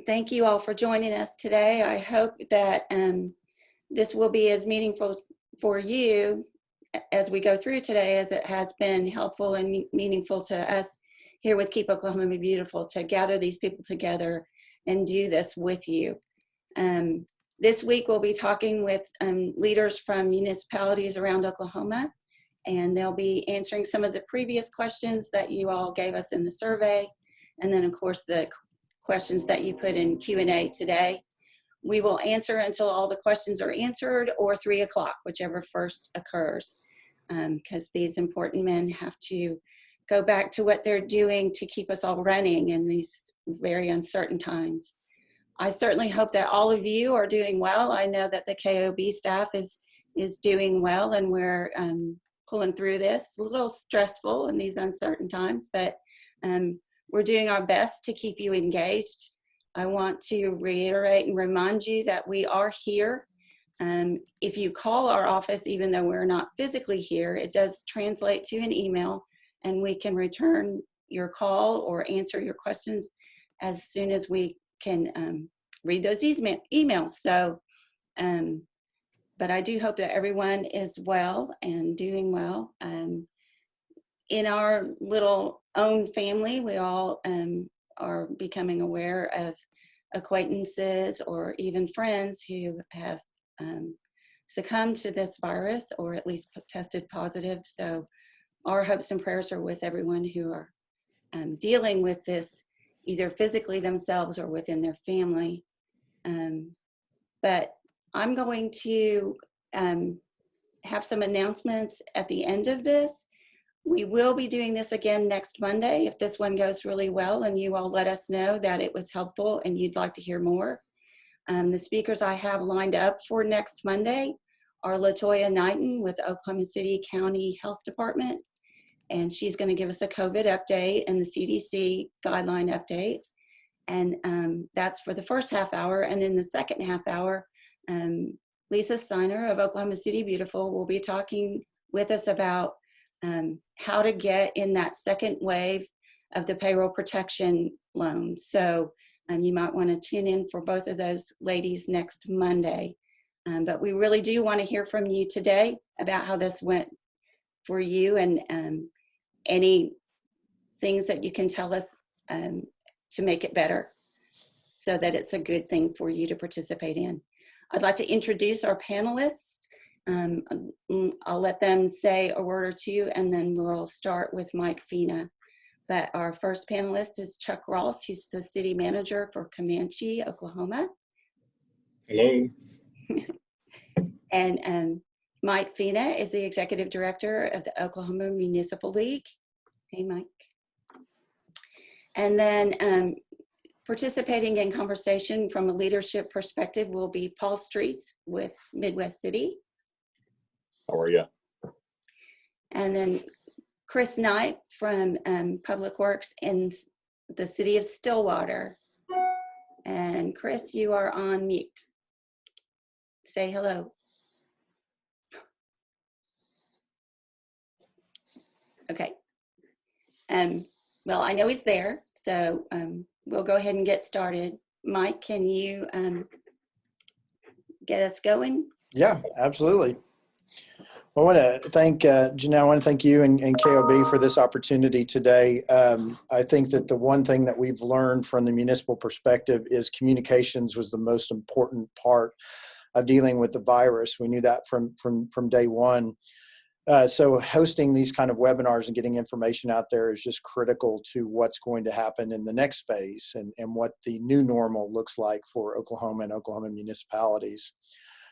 Thank you all for joining us today. I hope that this will be as meaningful for you as we go through today as it has been helpful and meaningful to us here with Keep Oklahoma Beautiful to gather these people together and do this with you. This week we'll be talking with leaders from municipalities around Oklahoma, and they'll be answering some of the previous questions that you all gave us in the survey, and then of course the questions that you put in Q&A today. We will answer until all the questions are answered, or 3 o'clock, whichever first occurs, because these important men have to go back to what they're doing to keep us all running in these very uncertain times. I certainly hope that all of you are doing well. I know that the KOB staff is doing well, and we're pulling through this. A little stressful in these uncertain times, but we're doing our best to keep you engaged. I want to reiterate and remind you that we are here. If you call our office, even though we're not physically here, it does translate to an email, and we can return your call or answer your questions as soon as we can read those emails. So, but I do hope that everyone is well and doing well. In our little own family, we all are becoming aware of acquaintances or even friends who have succumbed to this virus, or at least tested positive. So our hopes and prayers are with everyone who are dealing with this, either physically themselves or within their family. But I'm going to have some announcements at the end of this. We will be doing this again next Monday if this one goes really well and you all let us know that it was helpful and you'd like to hear more. The speakers I have lined up for next Monday are LaToya Knighton with the Oklahoma City County Health Department, and she's going to give us a COVID update and the CDC guideline update. And that's for the first half hour. And in the second half hour, Lisa Steiner of Oklahoma City Beautiful will be talking with us about how to get in that second wave of the payroll protection loan. So you might want to tune in for both of those ladies next Monday. But we really do want to hear from you today about how this went for you, and any things that you can tell us to make it better so that it's a good thing for you to participate in. I'd like to introduce our panelists. I'll let them say a word or two, and then we'll start with Mike Fina. But our first panelist is Chuck Ross. He's the city manager for Comanche, Oklahoma. Hello. And Mike Fina is the executive director of the Oklahoma Municipal League. Hey, Mike. And then participating in conversation from a leadership perspective will be Paul Streets with Midwest City. How are you? And then Chris Knight from Public Works in the city of Stillwater. And Chris, you are on mute. Say hello. Okay. Well, I know he's there, so we'll go ahead and get started. Mike, can you get us going? Yeah, absolutely. I want to thank, Janelle, I want to thank you and KOB for this opportunity today. I think that the one thing that we've learned from the municipal perspective is communications was the most important part of dealing with the virus. We knew that from day one. So hosting these kind of webinars and getting information out there is just critical to what's going to happen in the next phase and what the new normal looks like for Oklahoma and Oklahoma municipalities.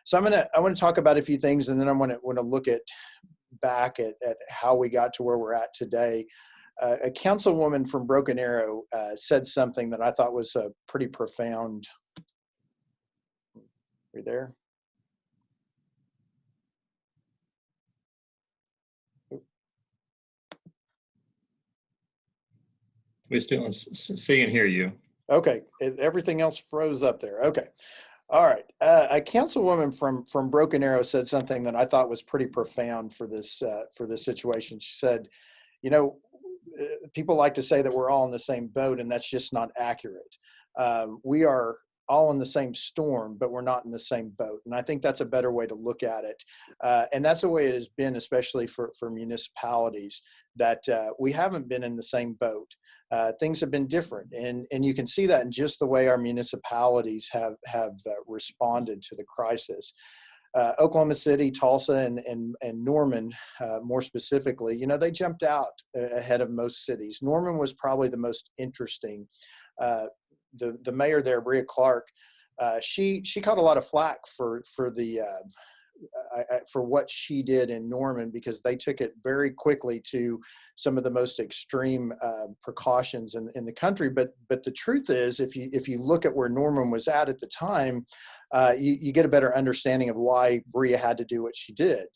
So I want to talk about a few things, and then I want to look back at how we got to where we're at today. A councilwoman from Broken Arrow said something that I thought was pretty profound. Are you there? We still see and hear you. Okay, everything else froze up there. Okay. All right. A councilwoman from Broken Arrow said something that I thought was pretty profound for this situation. She said, you know, people like to say that we're all in the same boat, and that's just not accurate. we are all in the same storm, but we're not in the same boat. And I think that's a better way to look at it. And that's the way it has been, especially for municipalities, that we haven't been in the same boat. Things have been different. And you can see that in just the way our municipalities have responded to the crisis. Oklahoma City, Tulsa, and Norman, more specifically, you know, they jumped out ahead of most cities. Norman was probably the most interesting. The mayor there, Bria Clark, she caught a lot of flack for what she did in Norman, because they took it very quickly to some of the most extreme precautions in the country. But the truth is, if you look at where Norman was at the time, you get a better understanding of why Bria had to do what she did.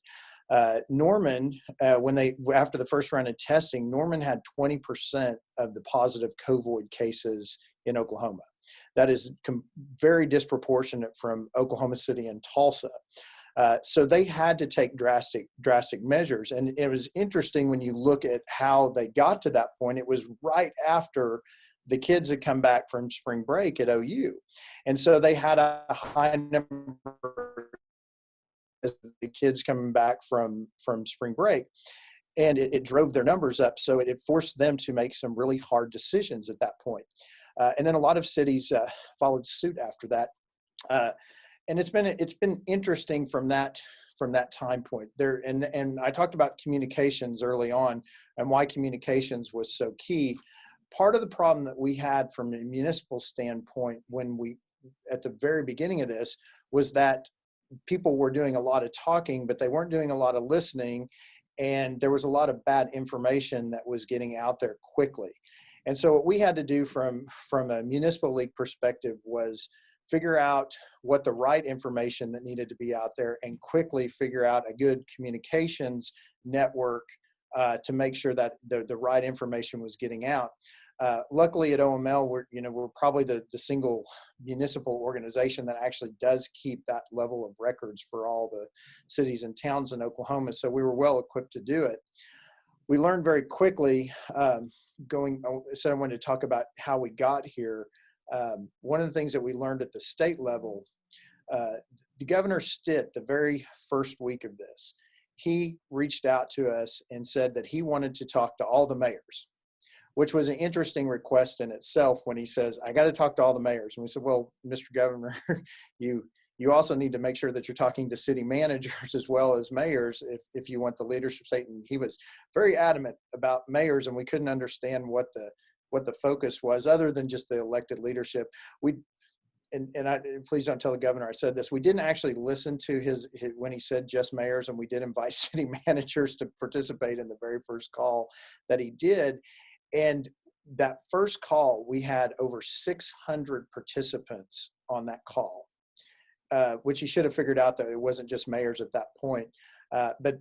Norman, after the first round of testing, Norman had 20% of the positive COVID cases in Oklahoma. That is very disproportionate from Oklahoma City and Tulsa. So they had to take drastic measures. And it was interesting when you look at how they got to that point. It was right after the kids had come back from spring break at OU. And so they had a high number of the kids coming back from spring break. And it drove their numbers up. So it forced them to make some really hard decisions at that point. And then a lot of cities followed suit after that. And it's been interesting from that time point there. And I talked about communications early on and why communications was so key. Part of the problem that we had from a municipal standpoint at the very beginning of this, was that people were doing a lot of talking, but they weren't doing a lot of listening. And there was a lot of bad information that was getting out there quickly. And so what we had to do from a municipal league perspective was figure out what the right information that needed to be out there, and quickly figure out a good communications network to make sure that the right information was getting out. Luckily at OML, we're probably the single municipal organization that actually does keep that level of records for all the cities and towns in Oklahoma. So we were well equipped to do it. We learned very quickly, I wanted to talk about how we got here. One of the things that we learned at the state level, the Governor Stitt, the very first week of this, he reached out to us and said that he wanted to talk to all the mayors, which was an interesting request in itself when he says, I got to talk to all the mayors. And we said, well, Mr. Governor, you also need to make sure that you're talking to city managers as well as mayors if you want the leadership state. And he was very adamant about mayors, and we couldn't understand what the focus was other than just the elected leadership. Please don't tell the governor I said this. We didn't actually listen to his when he said just mayors, and we did invite city managers to participate in the very first call that he did. And that first call, we had over 600 participants on that call, which he should have figured out that it wasn't just mayors at that point. But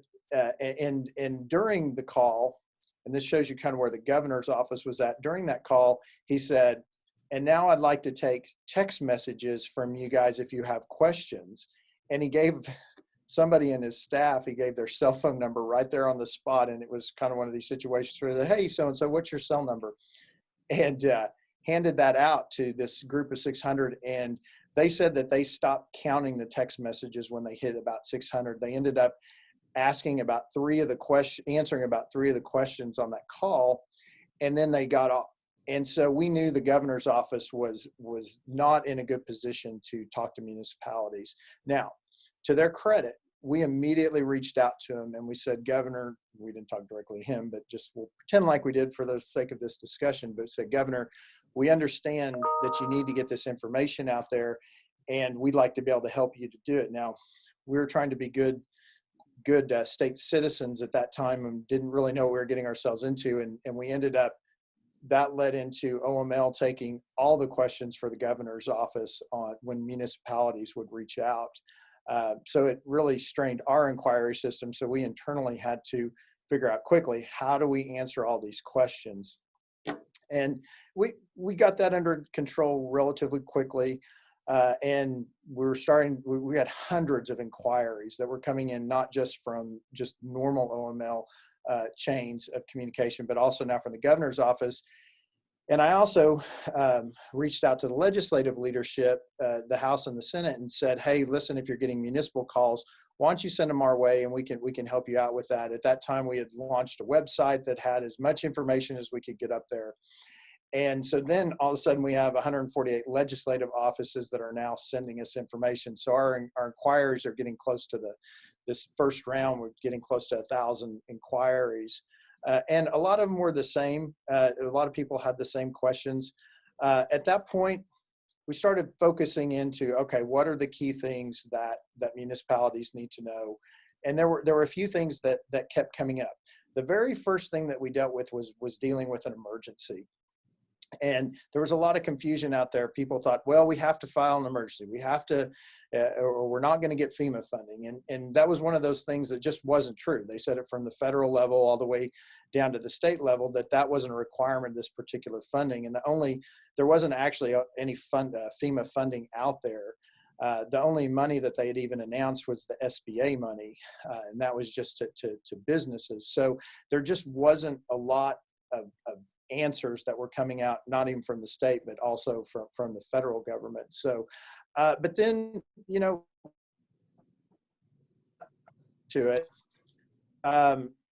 during the call, and this shows you kind of where the governor's office was at, during that call, he said, and now I'd like to take text messages from you guys if you have questions. And he gave somebody in his staff, he gave their cell phone number right there on the spot. And it was kind of one of these situations where, hey, so-and-so, what's your cell number? And handed that out to this group of 600. And they said that they stopped counting the text messages when they hit about 600. They ended up answering about 3 of the questions on that call, and then they got off. And so we knew the governor's office was not in a good position to talk to municipalities. Now, to their credit, we immediately reached out to him and we said, Governor, we didn't talk directly to him, but just we'll pretend like we did for the sake of this discussion, but said, Governor, we understand that you need to get this information out there, and we'd like to be able to help you to do it. Now, we were trying to be good state citizens at that time and didn't really know what we were getting ourselves into. And we ended up, that led into OML taking all the questions for the governor's office on when municipalities would reach out. So it really strained our inquiry system. So we internally had to figure out quickly, how do we answer all these questions? And we got that under control relatively quickly. And we had hundreds of inquiries that were coming in, not just from just normal OML chains of communication, but also now from the governor's office. And I also reached out to the legislative leadership, the House and the Senate, and said, hey, listen, if you're getting municipal calls, why don't you send them our way, and we can help you out with that. At that time, we had launched a website that had as much information as we could get up there. And so then all of a sudden we have 148 legislative offices that are now sending us information. So our inquiries are getting close to this first round. We're getting close to 1,000 inquiries. And a lot of them were the same. A lot of people had the same questions. At that point, we started focusing into, okay, what are the key things that municipalities need to know? And there were a few things that kept coming up. The very first thing that we dealt with was dealing with an emergency. And there was a lot of confusion out there. People thought, well, we have to file an emergency. We have to, or we're not going to get FEMA funding. And that was one of those things that just wasn't true. They said it from the federal level all the way down to the state level that wasn't a requirement of this particular funding. And there wasn't actually any FEMA funding out there. The only money that they had even announced was the SBA money, and that was just to businesses. So there just wasn't a lot of answers that were coming out, not even from the state, but also from the federal government. So, but then, to it,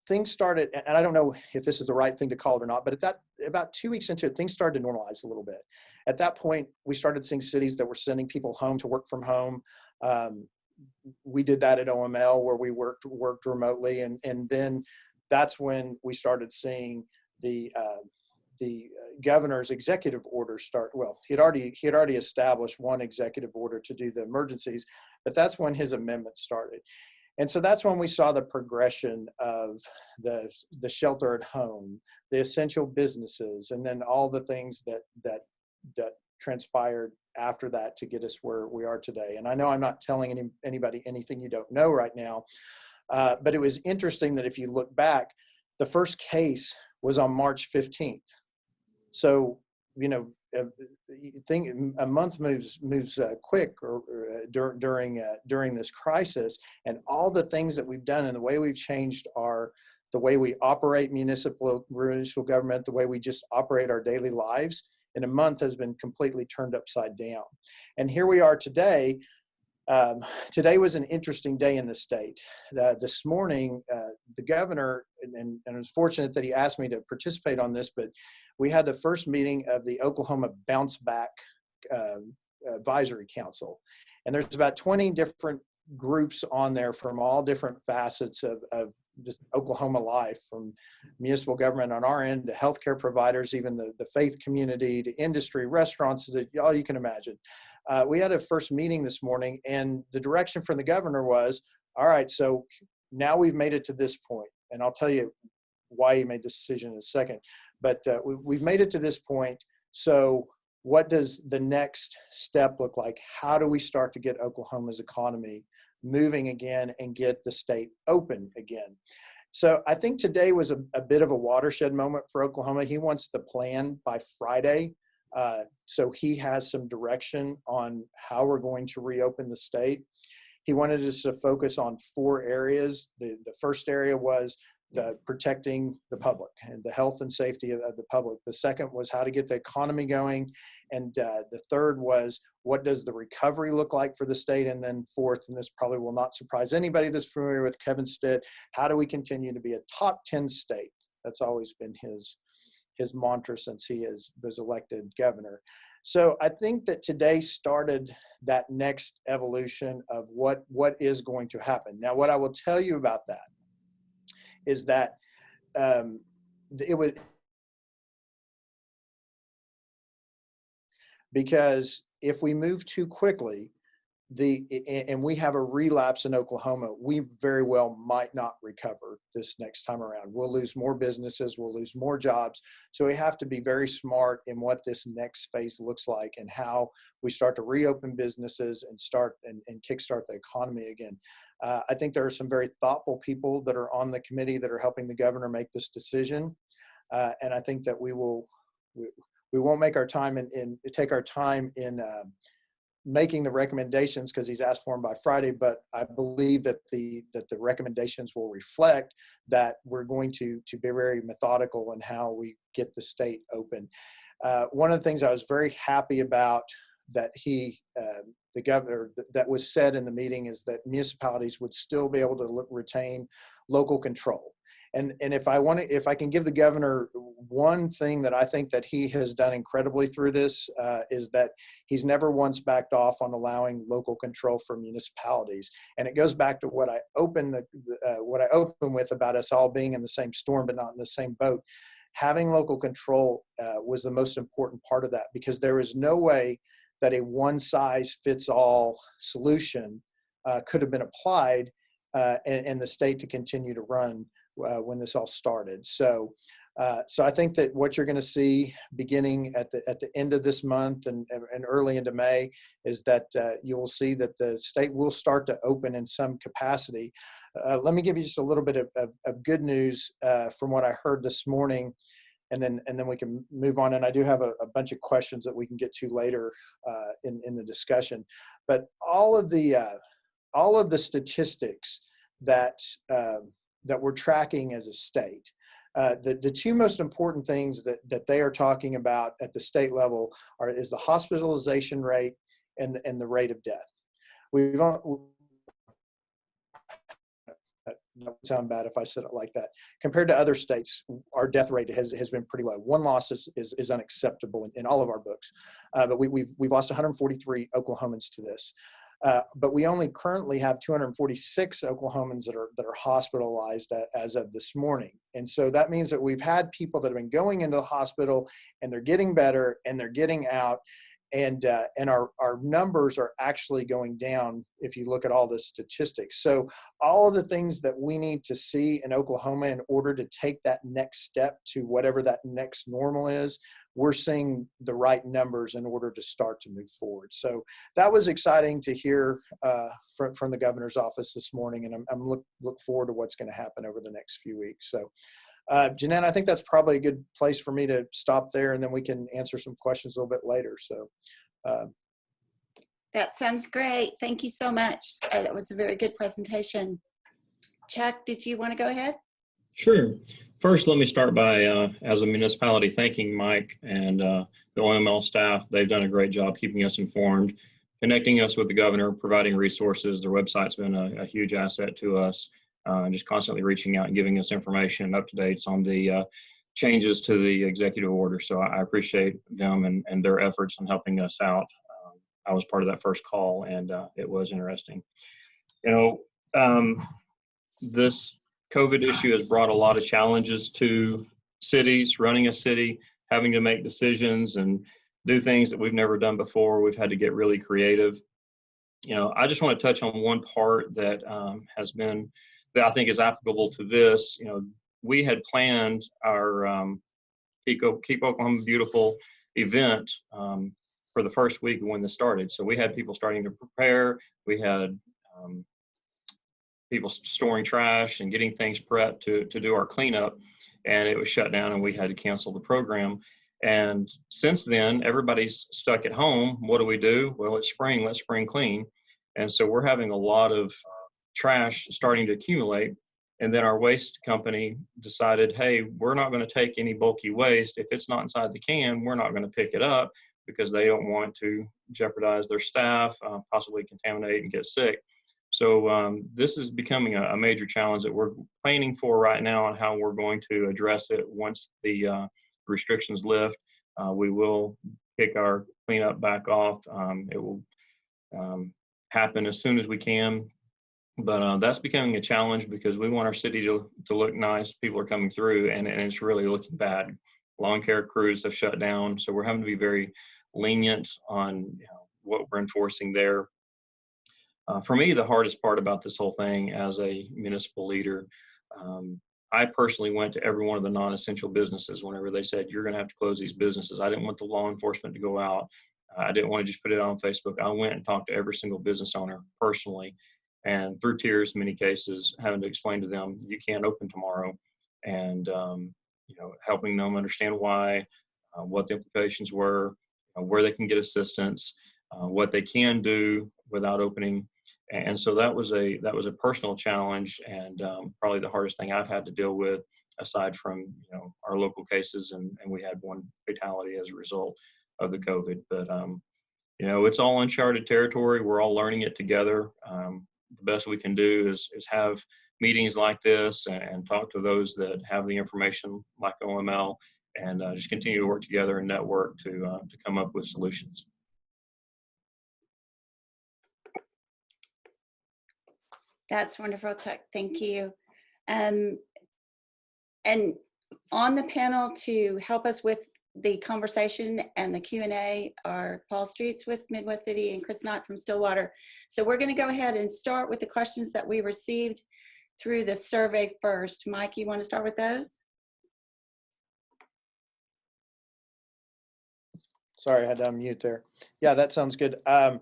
things started, and I don't know if this is the right thing to call it or not, but about 2 weeks into it, things started to normalize a little bit. At that point, we started seeing cities that were sending people home to work from home. We did that at OML, where we worked remotely, and then that's when we started seeing the governor's executive order start. Well, he had already established one executive order to do the emergencies, but that's when his amendment started. And so that's when we saw the progression of the shelter at home, the essential businesses, and then all the things that transpired after that to get us where we are today. And I know I'm not telling anybody anything you don't know right now, but it was interesting that if you look back, the first case was on March 15th. So, a month moves quick during this crisis, and all the things that we've done and the way we've changed the way we operate municipal government, the way we just operate our daily lives in a month has been completely turned upside down. And here we are today. Today was an interesting day in the state. This morning, the governor, and I was fortunate that he asked me to participate on this, but we had the first meeting of the Oklahoma Bounce Back Advisory Council. And there's about 20 different groups on there from all different facets of just Oklahoma life, from municipal government on our end to healthcare providers, even the faith community, to industry, restaurants, all you can imagine. We had a first meeting this morning, and the direction from the governor was, all right, so now we've made it to this point, and I'll tell you why he made this decision in a second, but we've made it to this point. So what does the next step look like? How do we start to get Oklahoma's economy moving again and get the state open again? So I think today was a bit of a watershed moment for Oklahoma. He wants the plan by Friday. So he has some direction on how we're going to reopen the state. He wanted us to focus on 4 areas. The first area was protecting the public and the health and safety of the public. The second was how to get the economy going. And the third was, what does the recovery look like for the state? And then fourth, and this probably will not surprise anybody that's familiar with Kevin Stitt, how do we continue to be a top 10 state? That's always been his mantra since he was elected governor. So I think that today started that next evolution of what is going to happen. Now, what I will tell you about that is that it was because if we move too quickly, and we have a relapse in Oklahoma, we very well might not recover this next time around. We'll lose more businesses, we'll lose more jobs. So we have to be very smart in what this next phase looks like and how we start to reopen businesses and start and kickstart the economy again. I think there are some very thoughtful people that are on the committee that are helping the governor make this decision. And I think that we won't make our time take our time in making the recommendations because he's asked for them by Friday, but I believe that the recommendations will reflect that we're going to be very methodical in how we get the state open. One of the things I was very happy about that the governor, that was said in the meeting is that municipalities would still be able to retain local control. And if I can give the governor one thing that I think that he has done incredibly through this is that he's never once backed off on allowing local control for municipalities. And it goes back to what I opened with about us all being in the same storm but not in the same boat. Having local control was the most important part of that, because there is no way that a one-size-fits-all solution could have been applied and the state to continue to run when this all started. So I think that what you're going to see beginning at the end of this month and early into May is that you will see that the state will start to open in some capacity. Let me give you just a little bit of good news from what I heard this morning, and then we can move on. And I do have a bunch of questions that we can get to later in the discussion. But all of the statistics that we're tracking as a state, the two most important things that they are talking about at the state level is the hospitalization rate and the rate of death. That would sound bad if I said it like that. Compared to other states, our death rate has been pretty low. One loss is unacceptable in all of our books, but we've lost 143 Oklahomans to this. But we only currently have 246 Oklahomans that are hospitalized as of this morning. And so that means that we've had people that have been going into the hospital and they're getting better and they're getting out, and our numbers are actually going down if you look at all the statistics. So all of the things that we need to see in Oklahoma in order to take that next step to whatever that next normal is, we're seeing the right numbers in order to start to move forward. So that was exciting to hear from the governor's office this morning, and I'm look forward to what's going to happen over the next few weeks. So Jeanette, I think that's probably a good place for me to stop there, and then we can answer some questions a little bit later. So that sounds great. Thank you so much. It was a very good presentation. Chuck, did you want to go ahead? Sure. First, let me start by, as a municipality, thanking Mike and the OML staff. They've done a great job keeping us informed, connecting us with the governor, providing resources. Their website's been a huge asset to us, just constantly reaching out and giving us information, up-to-dates on the changes to the executive order. So I appreciate them and their efforts in helping us out. I was part of that first call, and it was interesting. You know, this COVID issue has brought a lot of challenges to cities, running a city, having to make decisions and do things that we've never done before. We've had to get really creative. You know, I just want to touch on one part that that I think is applicable to this. You know, we had planned our Keep Oklahoma Beautiful event for the first week when this started. So we had people starting to prepare. We had people storing trash and getting things prepped to do our cleanup, and it was shut down and we had to cancel the program. And since then, everybody's stuck at home. What do? Well, it's spring, let's spring clean. And so we're having a lot of trash starting to accumulate. And then our waste company decided, hey, we're not going to take any bulky waste. If it's not inside the can, we're not going to pick it up, because they don't want to jeopardize their staff, possibly contaminate and get sick. So this is becoming a major challenge that we're planning for right now on how we're going to address it once the restrictions lift. We will kick our cleanup back off. It will happen as soon as we can. But that's becoming a challenge because we want our city to look nice. People are coming through, and it's really looking bad. Lawn care crews have shut down, so we're having to be very lenient on what we're enforcing there. For me, the hardest part about this whole thing as a municipal leader, I personally went to every one of the non-essential businesses whenever they said, you're going to have to close these businesses. I didn't want the law enforcement to go out. I didn't want to just put it on Facebook. I went and talked to every single business owner personally, and through tears, in many cases, having to explain to them, you can't open tomorrow, and helping them understand why, what the implications were, where they can get assistance, what they can do without opening. And so that was a personal challenge, and probably the hardest thing I've had to deal with. aside from, our local cases, and we had one fatality as a result of the COVID. But, it's all uncharted territory. We're all learning it together. The best we can do is have meetings like this and talk to those that have the information like OML, and just continue to work together and network to come up with solutions. That's wonderful, Chuck. Thank you. And on the panel to help us with the conversation and the Q&A are Paul Streets with Midwest City and Chris Knott from Stillwater. So we're going to go ahead and start with the questions that we received through the survey first. Mike, you want to start with those? Sorry, I had to unmute there. Yeah, that sounds good. I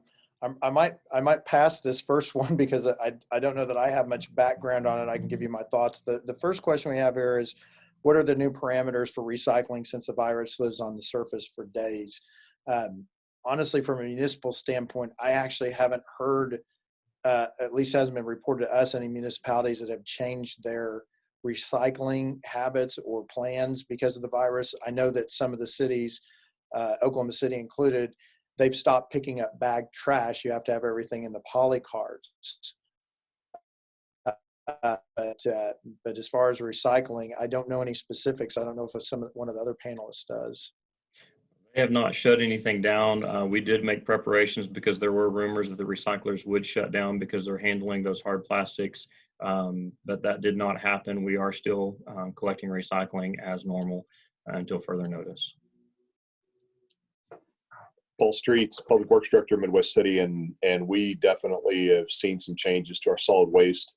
might pass this first one because I don't know that I have much background on it. I can give you my thoughts. The first question we have here is, what are the new parameters for recycling since the virus lives on the surface for days? Honestly, from a municipal standpoint, I actually haven't heard, at least hasn't been reported to us, any municipalities that have changed their recycling habits or plans because of the virus. I know that some of the cities, Oklahoma City included, they've stopped picking up bagged trash. You have to have everything in the poly cards. But as far as recycling, I don't know any specifics. I don't know if one of the other panelists does. They have not shut anything down. We did make preparations because there were rumors that the recyclers would shut down because they're handling those hard plastics, but that did not happen. We are still collecting recycling as normal until further notice. Paul Streets, Public Works Director, Midwest City, and we definitely have seen some changes to our solid waste.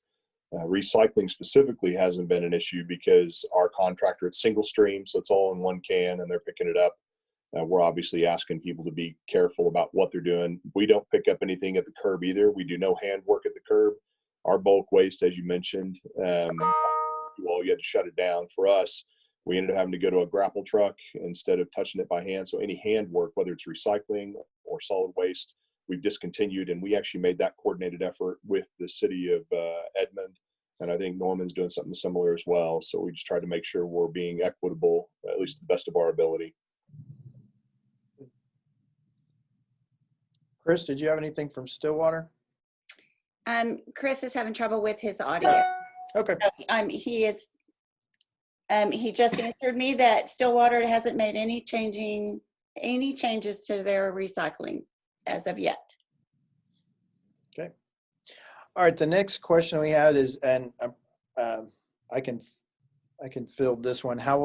Recycling specifically hasn't been an issue because our contractor, it's single stream, so it's all in one can and they're picking it up. We're obviously asking people to be careful about what they're doing. We don't pick up anything at the curb either. We do no hand work at the curb. Our bulk waste, as you mentioned, you had to shut it down. For us, we ended up having to go to a grapple truck instead of touching it by hand. So any hand work, whether it's recycling or solid waste, we've discontinued, and we actually made that coordinated effort with the city of Edmond. And I think Norman's doing something similar as well. So we just try to make sure we're being equitable, at least to the best of our ability. Chris, did you have anything from Stillwater? Chris is having trouble with his audio. Okay. So, he just answered me that Stillwater hasn't made any changes to their recycling as of yet. Okay. All right. The next question we had is, and I can field this one. How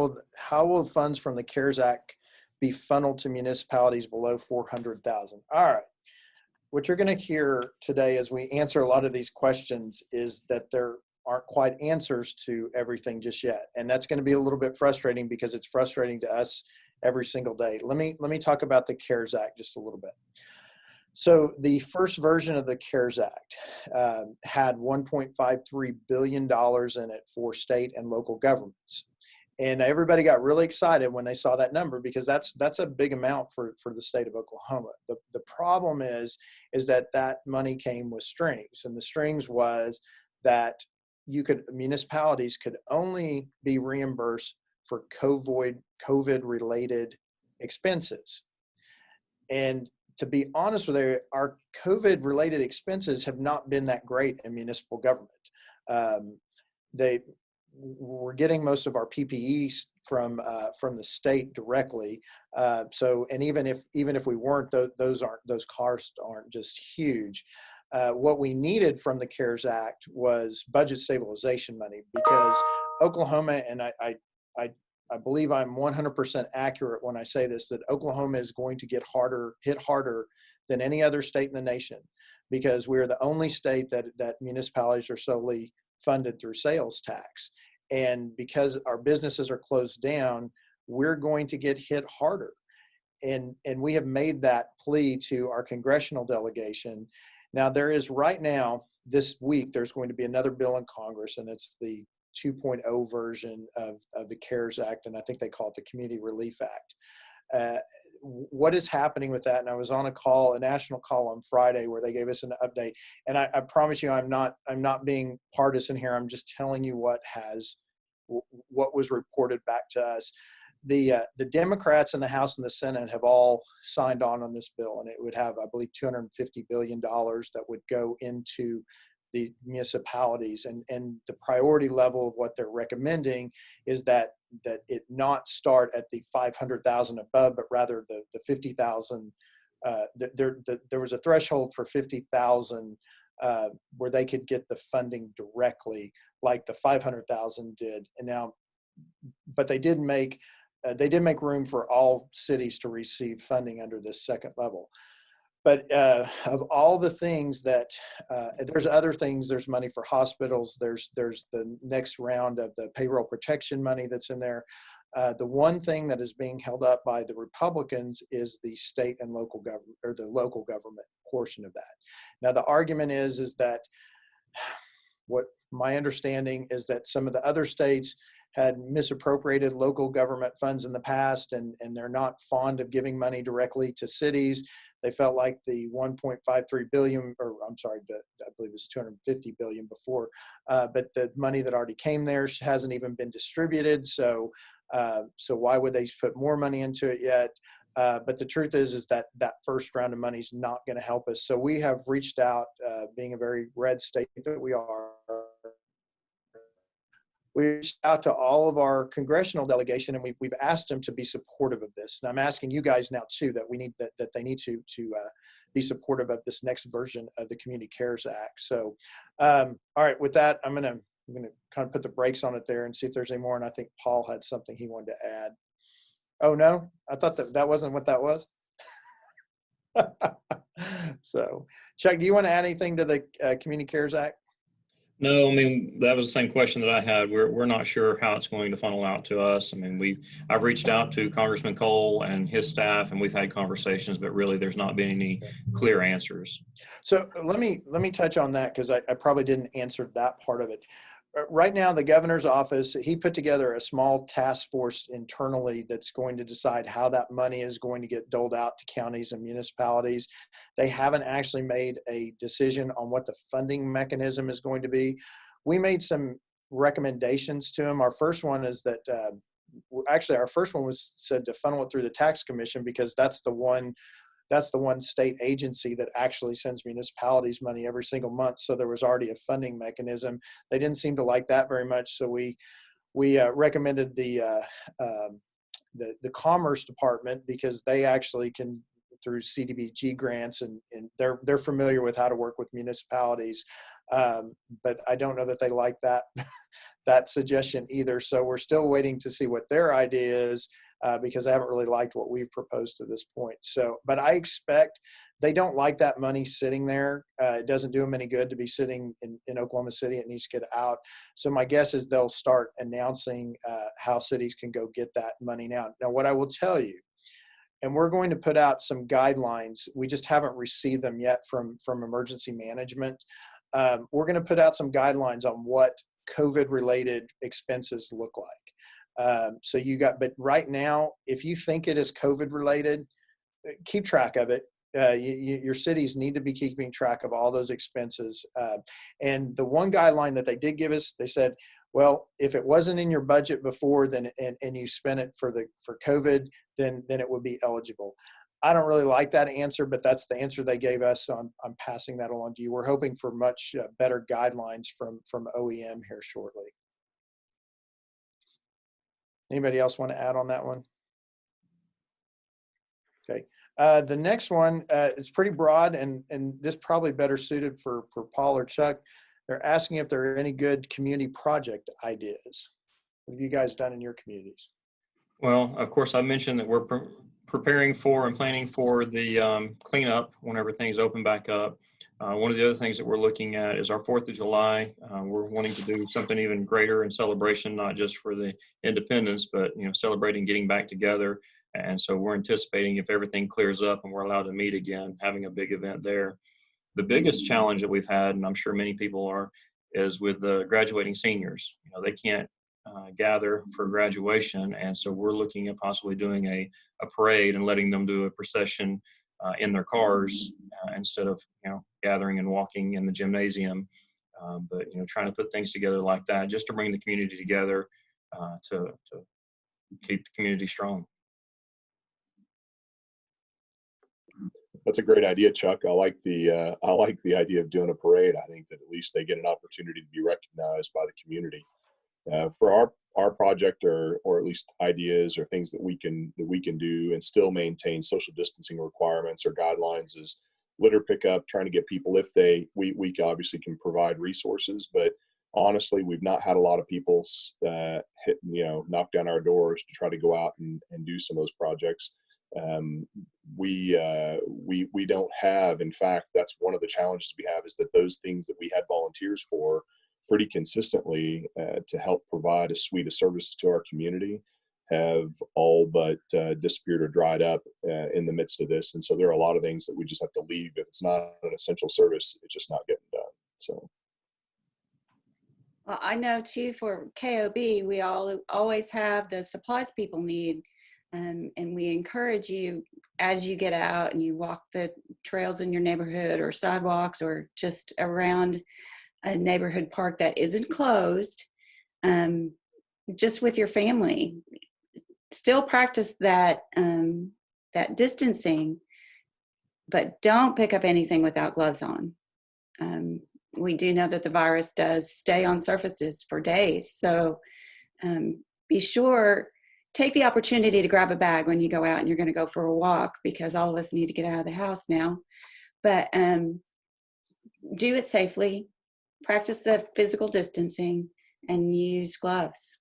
will funds from the CARES Act be funneled to municipalities below 400,000? All right. What you're going to hear today as we answer a lot of these questions is that there aren't quite answers to everything just yet. And that's going to be a little bit frustrating because it's frustrating to us every single day. Let me talk about the CARES Act just a little bit. So the first version of the CARES Act had $1.53 billion in it for state and local governments. And everybody got really excited when they saw that number because that's a big amount for the state of Oklahoma. The problem is that money came with strings, and the strings was that municipalities could only be reimbursed for COVID-related expenses. And to be honest with you, our COVID-related expenses have not been that great in municipal government. We're getting most of our PPEs from the state directly. And even if we weren't, those costs aren't just huge. What we needed from the CARES Act was budget stabilization money because Oklahoma, and I believe I'm 100% accurate when I say this, that Oklahoma is going to hit harder than any other state in the nation because we're the only state that municipalities are solely funded through sales tax. And because our businesses are closed down, we're going to get hit harder. And we have made that plea to our congressional delegation. Now, there is right now, this week, there's going to be another bill in Congress, and it's the 2.0 version of the CARES Act, and I think they call it the Community Relief Act. What is happening with that? And I was on a national call on Friday where they gave us an update. And I promise you, I'm not being partisan here. I'm just telling you what has what was reported back to us. The Democrats in the House and the Senate have all signed on this bill, and it would have, I believe, $250 billion that would go into the municipalities. And the priority level of what they're recommending is that it not start at the 500,000 above, but rather the 50,000. There was a threshold for 50,000 where they could get the funding directly, like the 500,000 did. And now, but they did make room for all cities to receive funding under this second level. But of all the things that, there's other things, there's money for hospitals, there's the next round of the payroll protection money that's in there. The one thing that is being held up by the Republicans is the state and local government, or the local government portion of that. Now, the argument is that what my understanding is that some of the other states had misappropriated local government funds in the past, and they're not fond of giving money directly to cities. They felt like the 1.53 billion, or I'm sorry, I believe it was 250 billion before, but the money that already came there hasn't even been distributed. So why would they put more money into it yet? But the truth is that first round of money is not going to help us. So we have reached out, being a very red state that we are. We reached out to all of our congressional delegation, and we've asked them to be supportive of this. And I'm asking you guys now too that we need that they need to be supportive of this next version of the Community Cares Act. So, all right, with that, I'm gonna kind of put the brakes on it there and see if there's any more. And I think Paul had something he wanted to add. Oh no, I thought that wasn't what that was. So, Chuck, do you want to add anything to the Community Cares Act? No, I mean, that was the same question that I had. We're not sure how it's going to funnel out to us. I mean, I've reached out to Congressman Cole and his staff, and we've had conversations, but really there's not been any clear answers. So let me touch on that, because I probably didn't answer that part of it. Right now, the governor's office, he put together a small task force internally that's going to decide how that money is going to get doled out to counties and municipalities. They haven't actually made a decision on what the funding mechanism is going to be. We made some recommendations to him. Our first one is that, actually our first one was said to funnel it through the tax commission, because that's the one state agency that actually sends municipalities money every single month. So there was already a funding mechanism. They didn't seem to like that very much. So we recommended the Commerce Department, because they actually can, through CDBG grants, and they're familiar with how to work with municipalities. But I don't know that they like that suggestion either. So we're still waiting to see what their idea is. Because I haven't really liked what we've proposed to this point. So, but I expect they don't like that money sitting there. It doesn't do them any good to be sitting in Oklahoma City. It needs to get out. So my guess is they'll start announcing how cities can go get that money now. Now, what I will tell you, and we're going to put out some guidelines. We just haven't received them yet from emergency management. We're going to put out some guidelines on what COVID-related expenses look like. But right now, if you think it is COVID related, keep track of it. Your cities need to be keeping track of all those expenses. And the one guideline that they did give us, they said, well, if it wasn't in your budget before, then and you spent it for COVID, then it would be eligible. I don't really like that answer, but that's the answer they gave us. So I'm passing that along to you. We're hoping for much better guidelines from OEM here shortly. Anybody else want to add on that one? Okay. The next one is pretty broad, and this probably better suited for Paul or Chuck. They're asking if there are any good community project ideas. What have you guys done in your communities? Well, of course, I mentioned that we're preparing for and planning for the cleanup whenever things open back up. One of the other things that we're looking at is our 4th of July. We're wanting to do something even greater in celebration, not just for the independence, but celebrating getting back together. And so we're anticipating, if everything clears up and we're allowed to meet again, having a big event there. The biggest challenge that we've had, and I'm sure many people are, is with the graduating seniors. They can't gather for graduation, and so we're looking at possibly doing a parade and letting them do a procession in their cars instead of gathering and walking in the gymnasium. But trying to put things together like that just to bring the community together. to keep the community strong. That's a great idea, Chuck. I like the idea of doing a parade. I think that at least they get an opportunity to be recognized by the community for our project, or at least ideas or things that we can do and still maintain social distancing requirements or guidelines is litter pickup. Trying to get people, if we obviously can provide resources, but honestly, we've not had a lot of people knock down our doors to try to go out and do some of those projects. We don't have, in fact, that's one of the challenges we have, is that those things that we had volunteers for pretty consistently to help provide a suite of services to our community have all but disappeared or dried up in the midst of this. And so there are a lot of things that we just have to leave. If it's not an essential service, it's just not getting done. So. Well, I know too, for KOB, we always have the supplies people need. And we encourage you, as you get out and you walk the trails in your neighborhood or sidewalks or just around a neighborhood park that isn't closed, just with your family, still practice that distancing, but don't pick up anything without gloves on. We do know that the virus does stay on surfaces for days. So be sure, take the opportunity to grab a bag when you go out and you're going to go for a walk, because all of us need to get out of the house now. But do it safely, practice the physical distancing, and use gloves.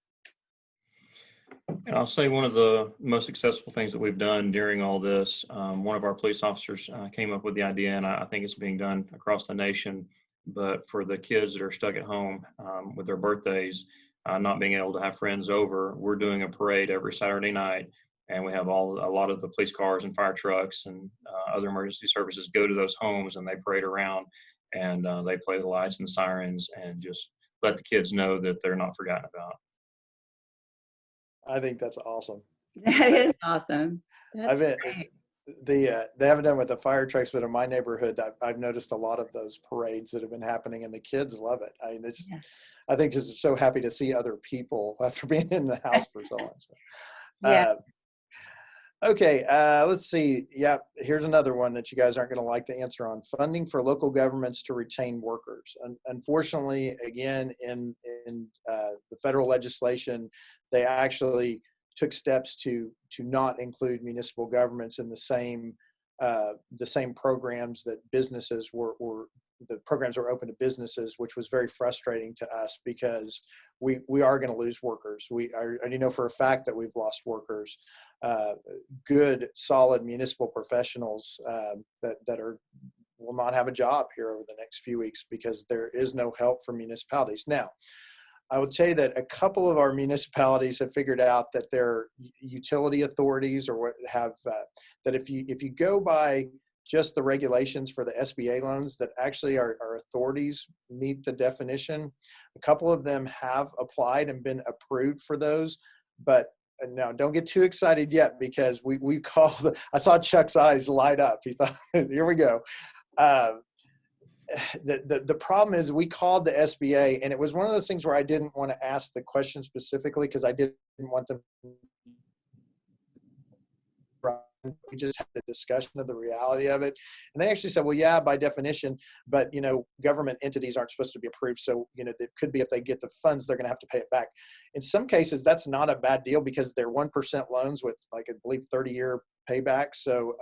And I'll say one of the most successful things that we've done during all this, one of our police officers came up with the idea, and I think it's being done across the nation, but for the kids that are stuck at home with their birthdays, not being able to have friends over, we're doing a parade every Saturday night, and we have a lot of the police cars and fire trucks and other emergency services go to those homes, and they parade around, and they play the lights and sirens and just let the kids know that they're not forgotten about. I think that's awesome. That is awesome. That's great. They haven't done with the fire trucks, but in my neighborhood, I've noticed a lot of those parades that have been happening, and the kids love it. I mean, Yeah. I think just so happy to see other people after being in the house for so long. So, Yeah. Okay, let's see. Yeah, here's another one that you guys aren't going to like the answer on: funding for local governments to retain workers. Unfortunately, again, in the federal legislation, they actually took steps to not include municipal governments in the same programs that businesses were the programs were open to businesses, which was very frustrating to us, because we are going to lose workers. I already know for a fact that we've lost workers, good, solid municipal professionals that will not have a job here over the next few weeks, because there is no help from municipalities. Now, I would say that a couple of our municipalities have figured out that their utility authorities, or what have that if you go by just the regulations for the SBA loans, that actually our authorities meet the definition. A couple of them have applied and been approved for those, but now don't get too excited yet, because we called. I saw Chuck's eyes light up. He thought, "Here we go." The problem is, we called the SBA, and it was one of those things where I didn't want to ask the question specifically, because I didn't want them. We just had the discussion of the reality of it, and they actually said, well, yeah, by definition, but government entities aren't supposed to be approved, so it could be, if they get the funds, they're going to have to pay it back. In some cases, that's not a bad deal, because they're 1% loans with, like, I believe 30-year payback, so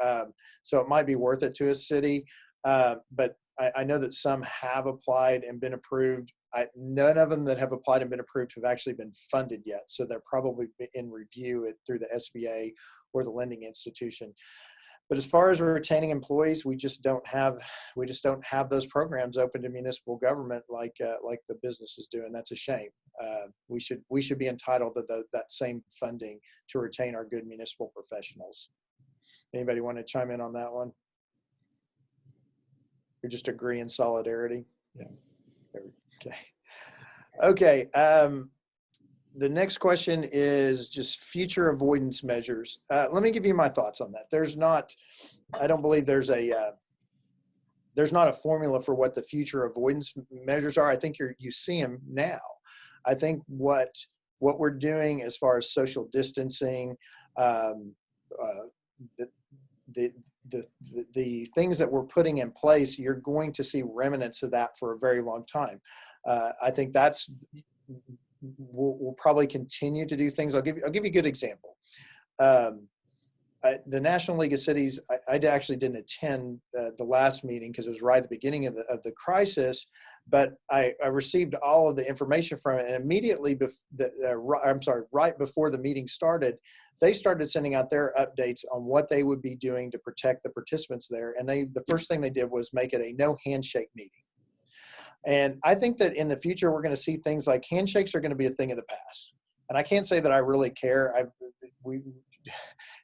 it might be worth it to a city. But I know that some have applied and been approved. None of them that have applied and been approved have actually been funded yet, so they're probably in review through the SBA or the lending institution. But as far as retaining employees, we just don't have those programs open to municipal government like the businesses do, and that's a shame. We should be entitled to that same funding to retain our good municipal professionals. Anybody want to chime in on that one? Or just agree in solidarity? Yeah. Okay. The next question is just future avoidance measures. Let me give you my thoughts on that. I don't believe there's not a formula for what the future avoidance measures are. I think you see them now. I think what what we're doing as far as social distancing, um, the, the things that we're putting in place, you're going to see remnants of that for a very long time. I think that's, we'll probably continue to do things. I'll give you a good example. The National League of Cities, I actually didn't attend the last meeting because it was right at the beginning of the crisis, but I received all of the information from it, and immediately, right before the meeting started, they started sending out their updates on what they would be doing to protect the participants there. And the first thing they did was make it a no handshake meeting. And I think that in the future, we're going to see things like handshakes are going to be a thing of the past. And I can't say that I really care.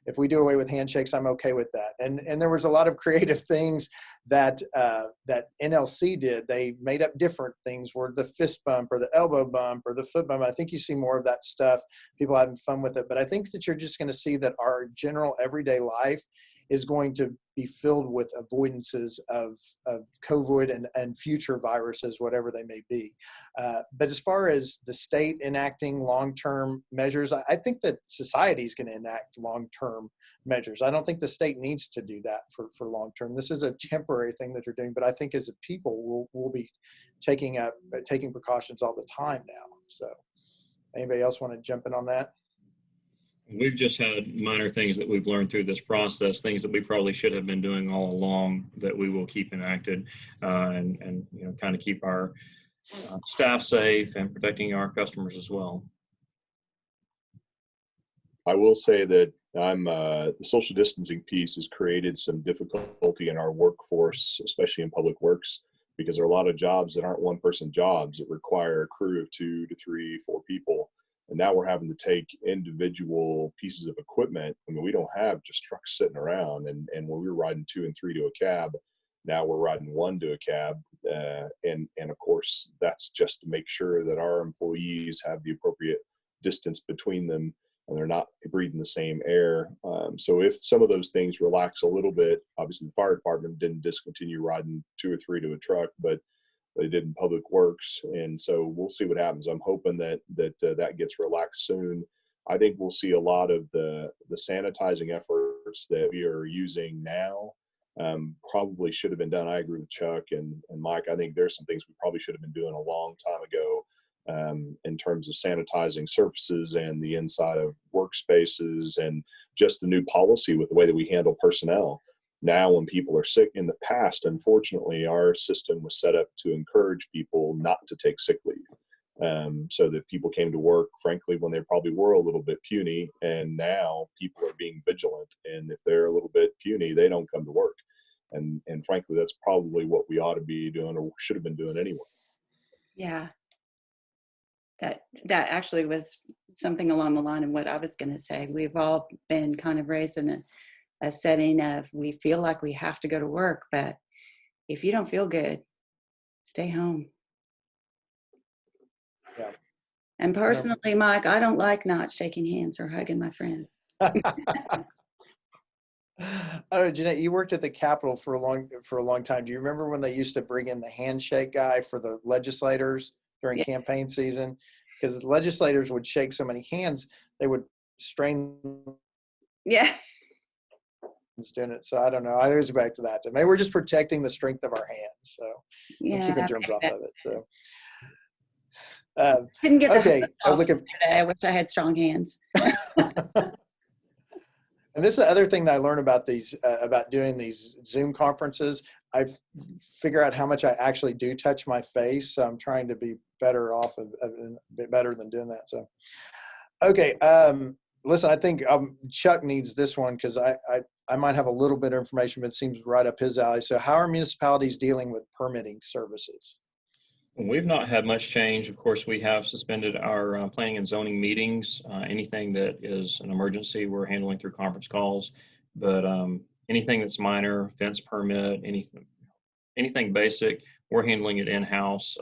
If we do away with handshakes, I'm okay with that. And there was a lot of creative things that that NLC did. They made up different things, where the fist bump or the elbow bump or the foot bump. I think you see more of that stuff, people having fun with it. But I think that you're just going to see that our general everyday life is going to be filled with avoidances of COVID and future viruses, whatever they may be. But as far as the state enacting long-term measures, I think that society is going to enact long-term measures. I don't think the state needs to do that for long-term. This is a temporary thing that you're doing, but I think as a people, we'll be taking precautions all the time now. So anybody else want to jump in on that? We've just had minor things that we've learned through this process, things that we probably should have been doing all along that we will keep enacted, and kind of keep our staff safe and protecting our customers as well. I will say that the social distancing piece has created some difficulty in our workforce, especially in public works, because there are a lot of jobs that aren't one-person jobs that require a crew of 2 to 3, 4 people. And now we're having to take individual pieces of equipment. I mean, we don't have just trucks sitting around. And when we were riding 2 and 3 to a cab, now we're riding 1 to a cab. And of course, that's just to make sure that our employees have the appropriate distance between them and they're not breathing the same air. So if some of those things relax a little bit, obviously the fire department didn't discontinue riding 2 or 3 to a truck, but they did in public works. And so we'll see what happens. I'm hoping that gets relaxed soon. I think we'll see a lot of the sanitizing efforts that we are using now probably should have been done. I agree with Chuck and Mike. I think there's some things we probably should have been doing a long time ago in terms of sanitizing surfaces and the inside of workspaces, and just the new policy with the way that we handle personnel. Now, when people are sick, in the past, unfortunately, our system was set up to encourage people not to take sick leave, so that people came to work, frankly, when they probably were a little bit puny. And now people are being vigilant. And if they're a little bit puny, they don't come to work. And frankly, that's probably what we ought to be doing, or should have been doing anyway. Yeah. That actually was something along the line of what I was going to say. We've all been kind of raised in a setting of, we feel like we have to go to work, but if you don't feel good, stay home. Yeah. And personally, Mike, I don't like not shaking hands or hugging my friends. Jeanette, you worked at the Capitol for a long time. Do you remember when they used to bring in the handshake guy for the legislators during campaign season? Because legislators would shake so many hands, they would strain. Yeah. Doing it. So I don't know. I always go back to that. Maybe we're just protecting the strength of our hands. So keeping germs off of it. So didn't get okay. I was looking today. I wish I had strong hands. And this is the other thing that I learned about about doing these Zoom conferences. I figure out how much I actually do touch my face. So I'm trying to be better off a bit better than doing that. So, okay. Listen, I think Chuck needs this one because I might have a little bit of information, but it seems right up his alley. So how are municipalities dealing with permitting services? We've not had much change. Of course, we have suspended our planning and zoning meetings. Anything that is an emergency, we're handling through conference calls. But anything that's minor, fence permit, anything basic, we're handling it in-house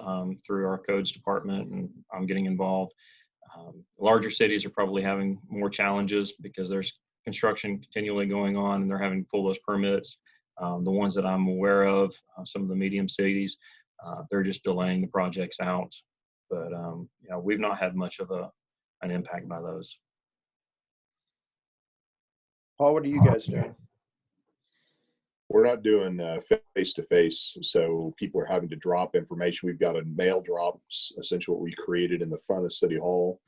through our codes department, and I'm getting involved. Larger cities are probably having more challenges because there's construction continually going on and they're having to pull those permits. The ones that I'm aware of, some of the medium cities, they're just delaying the projects out. But we've not had much of a an impact by those. Paul, what are you guys doing? We're not doing face-to-face, so people are having to drop information. We've got a mail drop, essentially what we created in the front of City Hall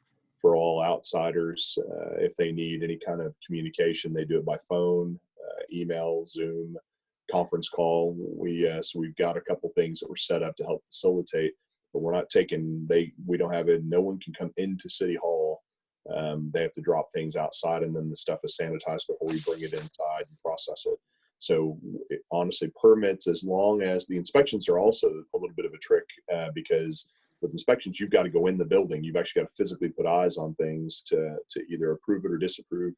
for all outsiders. If they need any kind of communication, they do it by phone, email, Zoom, conference call. So we've got a couple things that were set up to help facilitate, but we're not taking, we don't have it. No one can come into City Hall. They have to drop things outside, and then the stuff is sanitized before we bring it inside and process it. So honestly, permits, as long as the inspections are also a little bit of a trick, because with inspections, you've got to go in the building. You've actually got to physically put eyes on things to either approve it or disapprove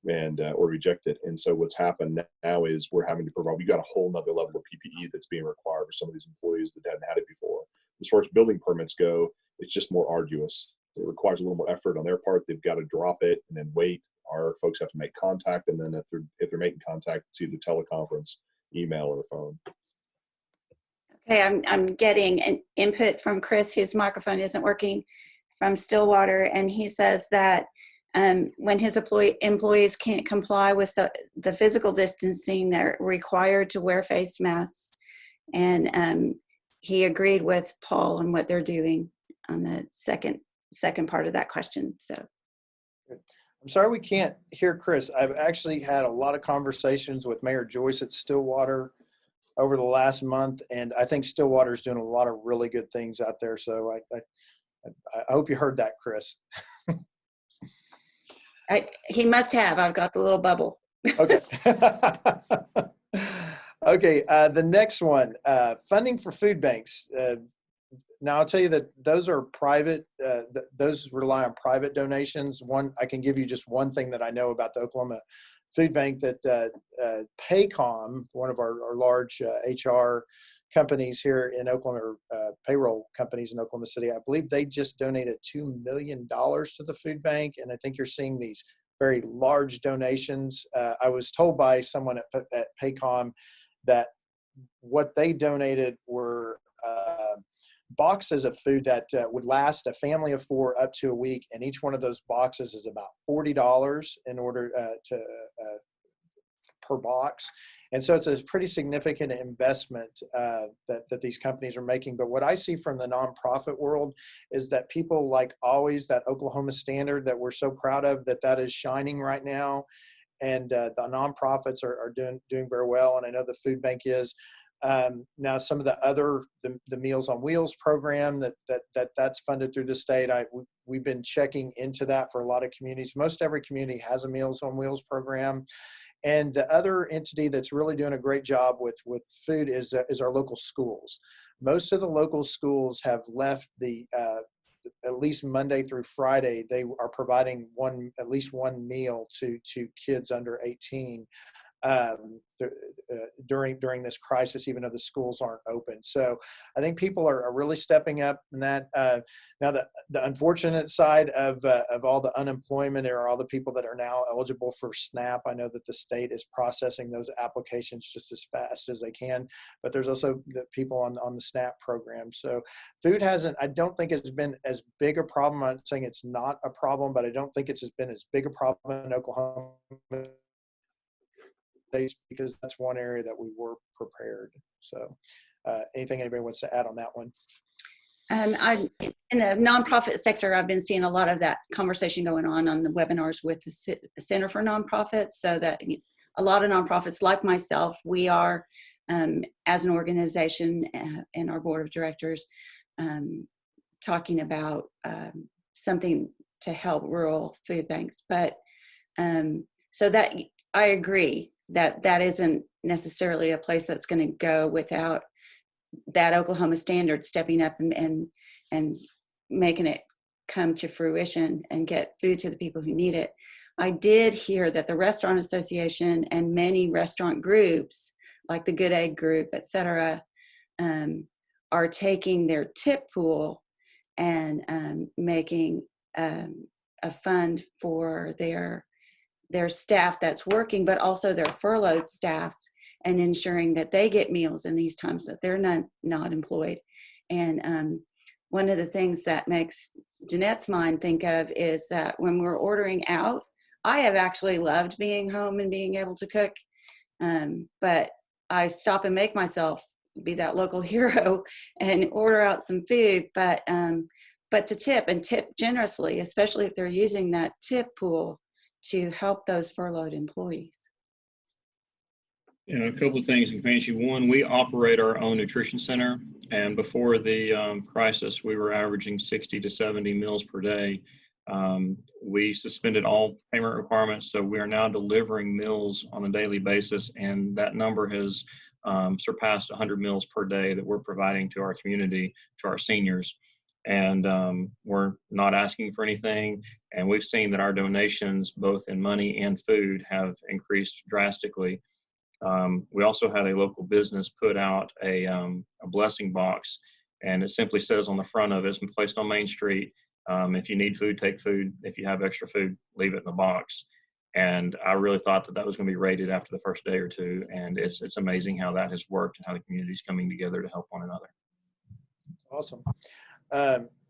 and or reject it. And so what's happened now is we're having to provide, we've got a whole nother level of PPE that's being required for some of these employees that hadn't had it before. As far as building permits go, it's just more arduous. It requires a little more effort on their part. They've got to drop it and then wait. Our folks have to make contact, and then if they're making contact, it's either teleconference, email, or phone. Okay, I'm getting an input from Chris, whose microphone isn't working, from Stillwater, and he says that when his employees can't comply with the physical distancing, they're required to wear face masks, and he agreed with Paul on what they're doing on the second part of that question. So. I'm sorry we can't hear Chris. I've actually had a lot of conversations with Mayor Joyce at Stillwater over the last month, and I think Stillwater's doing a lot of really good things out there. So I hope you heard that, Chris. He must have. I've got the little bubble. Okay. Okay. The next one, funding for food banks. Now I'll tell you that those are private. Those rely on private donations. I can give you just one thing that I know about the Oklahoma Food Bank, that PayCom, one of our large HR companies here in Oklahoma, payroll companies in Oklahoma City, I believe they just donated $2 million to the food bank. And I think you're seeing these very large donations. I was told by someone at PayCom that what they donated were boxes of food that would last a family of 4 up to a week, and each one of those boxes is about $40 in order per box. And so it's a pretty significant investment that these companies are making. But what I see from the nonprofit world is that people, like always, that Oklahoma standard that we're so proud of, that is shining right now, and the nonprofits are doing very well, and I know the food bank is. Now, some of the other, the Meals on Wheels program that's funded through the state, we've been checking into that for a lot of communities. Most every community has a Meals on Wheels program. And the other entity that's really doing a great job with food is our local schools. Most of the local schools have left at least Monday through Friday, they are providing at least one meal to kids under 18. During this crisis, even though the schools aren't open. So I think people are really stepping up in that. Now, the unfortunate side of all the unemployment are all the people that are now eligible for SNAP. I know that the state is processing those applications just as fast as they can, but there's also the people on the SNAP program. So food I don't think it's been as big a problem. I'm not saying it's not a problem, but I don't think it's been as big a problem in Oklahoma, because that's one area that we were prepared. So anything anybody wants to add on that one? In the nonprofit sector, I've been seeing a lot of that conversation going on the webinars with the Center for Nonprofits, so that a lot of nonprofits like myself, we are, as an organization and our board of directors, talking about something to help rural food banks. But so that I agree that isn't necessarily a place that's going to go without that Oklahoma standard stepping up and making it come to fruition and get food to the people who need it. I did hear that the Restaurant Association and many restaurant groups, like the Good Egg Group, et cetera, are taking their tip pool and making a fund for their staff that's working, but also their furloughed staff, and ensuring that they get meals in these times that they're not employed. And one of the things that makes Jeanette's mind think of is that when we're ordering out, I have actually loved being home and being able to cook. But I stop and make myself be that local hero and order out some food. But to tip and tip generously, especially if they're using that tip pool to help those furloughed employees. You know, a couple of things in community. One, we operate our own nutrition center, and before the crisis, we were averaging 60 to 70 meals per day. We suspended all payment requirements, so we are now delivering meals on a daily basis, and that number has surpassed 100 meals per day that we're providing to our community, to our seniors. And we're not asking for anything, and we've seen that our donations, both in money and food, have increased drastically. We also had a local business put out a blessing box, and it simply says on the front of it, it's been placed on Main Street. If you need food, take food. If you have extra food, leave it in the box. And I really thought that that was going to be rated after the first day or two. And it's amazing how that has worked and how the community is coming together to help one another. Awesome.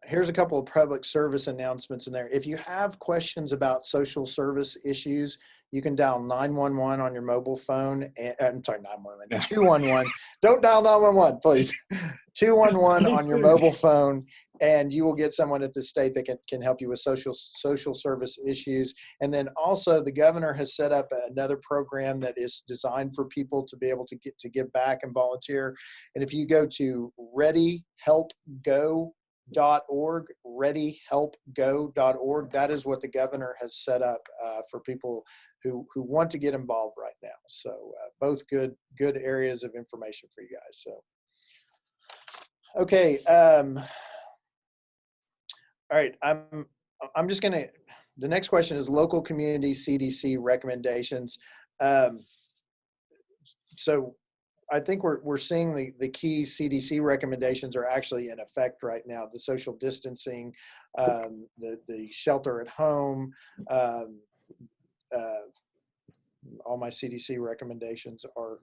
Here's a couple of public service announcements in there. If you have questions about social service issues, you can dial 911 on your mobile phone. I'm sorry, 911, 211. Don't dial 911, please. 211 on your mobile phone, and you will get someone at the state that can help you with social service issues. And then also the governor has set up another program that is designed for people to be able to give back and volunteer. And if you go to readyhelpgo.org, readyhelpgo.org, that is what the governor has set up for people who want to get involved right now. So both good areas of information for you guys. So okay, all right, I'm just gonna, the next question is local community CDC recommendations. So I think we're seeing the key CDC recommendations are actually in effect right now. The social distancing, the shelter at home, all my CDC recommendations are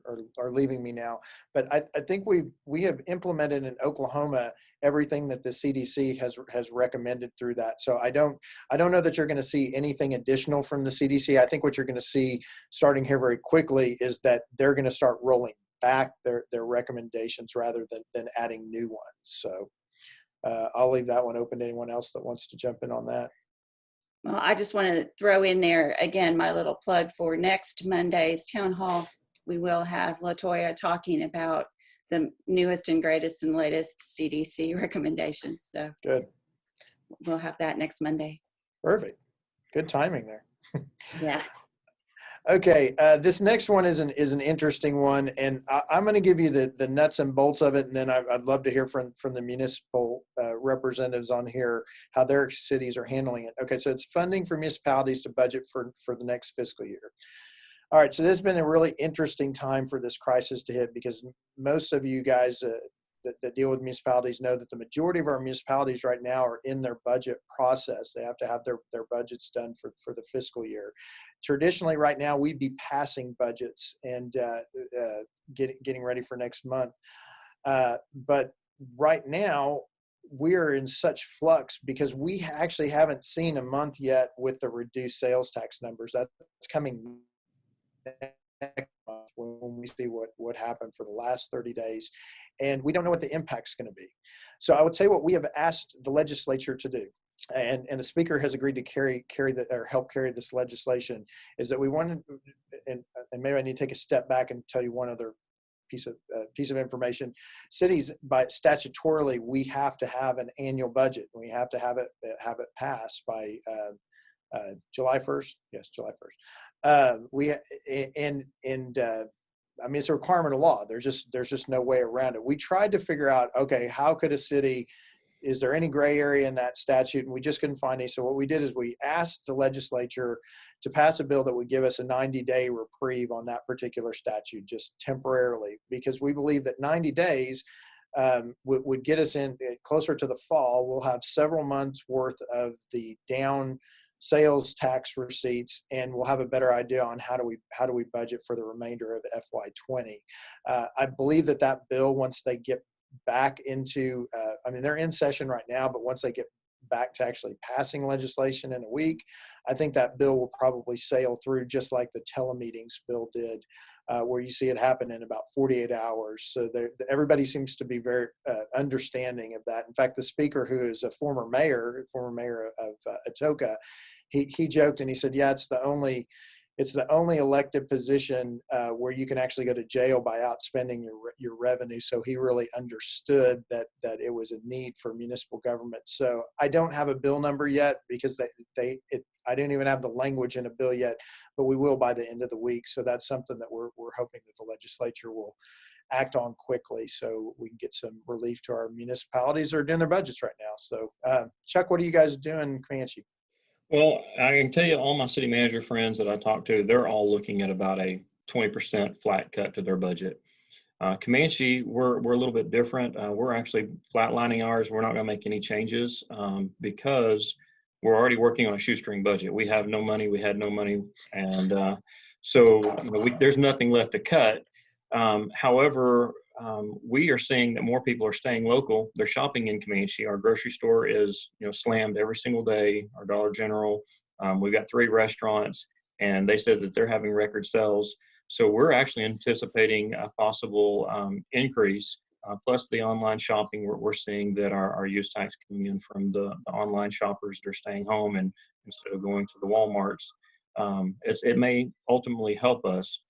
leaving me now. But I think we have implemented in Oklahoma everything that the CDC has recommended through that. So I don't know that you're going to see anything additional from the CDC. I think what you're going to see starting here very quickly is that they're going to start rolling back their recommendations rather than adding new ones. So I'll leave that one open to anyone else that wants to jump in on that. Well, I just want to throw in there again my little plug for next Monday's town hall. We will have LaToya talking about the newest and greatest and latest CDC recommendations. So good. We'll have that next Monday. Perfect. Good timing there. Yeah. Okay, this next one is an interesting one, and I'm going to give you the nuts and bolts of it, and then I'd love to hear from the municipal representatives on here how their cities are handling it. Okay, so it's funding for municipalities to budget for the next fiscal year. All right, so this has been a really interesting time for this crisis to hit, because most of you guys that deal with municipalities know that the majority of our municipalities right now are in their budget process. They have to have their budgets done for the fiscal year. Traditionally, right now, we'd be passing budgets and getting ready for next month. But right now, we are in such flux because we actually haven't seen a month yet with the reduced sales tax numbers. That's coming next month when we see what happened for the last 30 days. And we don't know what the impact's going to be. So I would say what we have asked the legislature to do, and the speaker has agreed to help carry this legislation, is that we want to, and maybe I need to take a step back and tell you one other piece of information. Cities, by statutorily, we have to have an annual budget. We have to have it passed by July 1st. Yes, July 1st. I mean, it's a requirement of law. There's just no way around it. We tried to figure out, okay, how could a city, is there any gray area in that statute? And we just couldn't find any. So what we did is we asked the legislature to pass a bill that would give us a 90-day reprieve on that particular statute, just temporarily, because we believe that 90 days would get us in closer to the fall. We'll have several months worth of the down sales tax receipts, and we'll have a better idea on how do we budget for the remainder of FY20. I believe that bill, once they get back into, I mean, they're in session right now, but once they get back to actually passing legislation in a week. I think that bill will probably sail through just like the telemeetings bill did, where you see it happen in about 48 hours. So everybody seems to be very understanding of that. In fact, the speaker, who is a former mayor of Atoka, he joked and he said, yeah, it's the only elected position where you can actually go to jail by outspending your revenue. So he really understood that it was a need for municipal government. So I don't have a bill number yet because I don't even have the language in a bill yet, but we will by the end of the week. So that's something that we're hoping that the legislature will act on quickly so we can get some relief to our municipalities that are doing their budgets right now. So Chuck, what are you guys doing in Comanche? Well, I can tell you all my city manager friends that I talk to, they're all looking at about a 20% flat cut to their budget. Comanche, we're a little bit different. We're actually flatlining ours. We're not going to make any changes because we're already working on a shoestring budget. We have no money. We had no money. And so there's nothing left to cut. However, we are seeing that more people are staying local. They're shopping in Comanche. Our grocery store is, slammed every single day. Our Dollar General, we've got 3 restaurants, and they said that they're having record sales. So we're actually anticipating a possible increase. Plus the online shopping, we're seeing that our use tax coming in from the online shoppers that are staying home and instead of going to the Walmarts. It may ultimately help us.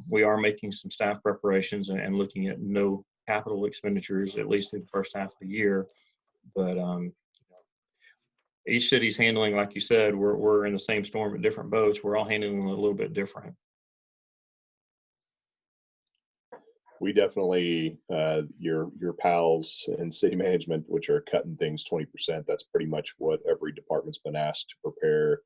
We are making some staff preparations and looking at no capital expenditures, at least in the first half of the year. But each city's handling, like you said, we're in the same storm but different boats. We're all handling it a little bit different. We definitely, your pals in city management, which are cutting things 20%, that's pretty much what every department's been asked to prepare.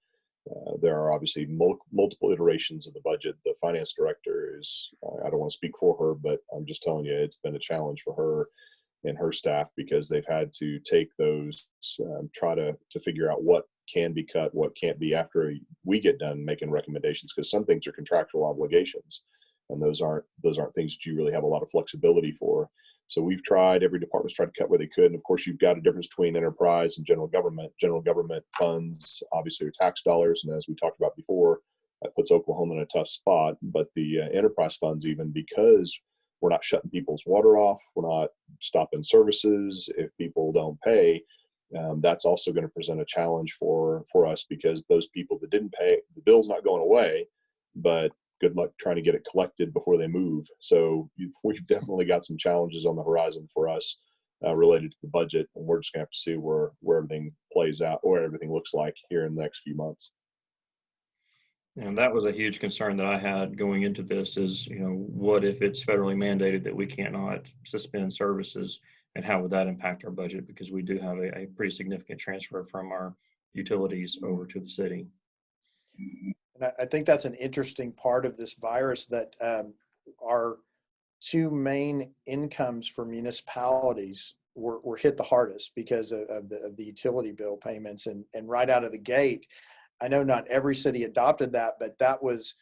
There are obviously multiple iterations of the budget. The finance director is, I don't want to speak for her, but I'm just telling you, it's been a challenge for her and her staff because they've had to take those, try to figure out what can be cut, what can't be after we get done making recommendations, because some things are contractual obligations. And those aren't things that you really have a lot of flexibility for. So every department's tried to cut where they could. And of course, you've got a difference between enterprise and general government. General government funds, obviously, are tax dollars. And as we talked about before, that puts Oklahoma in a tough spot. But the enterprise funds, even because we're not shutting people's water off, we're not stopping services if people don't pay, that's also going to present a challenge for us because those people that didn't pay, the bill's not going away, but good luck trying to get it collected before they move. So we've definitely got some challenges on the horizon for us related to the budget, and we're just gonna have to see where everything plays out, or everything looks like here in the next few months. And that was a huge concern that I had going into this is, what if it's federally mandated that we cannot suspend services, and how would that impact our budget? Because we do have a pretty significant transfer from our utilities over to the city. And I think that's an interesting part of this virus, that our 2 main incomes for municipalities were hit the hardest because of the utility bill payments. And right out of the gate, I know not every city adopted that, but that was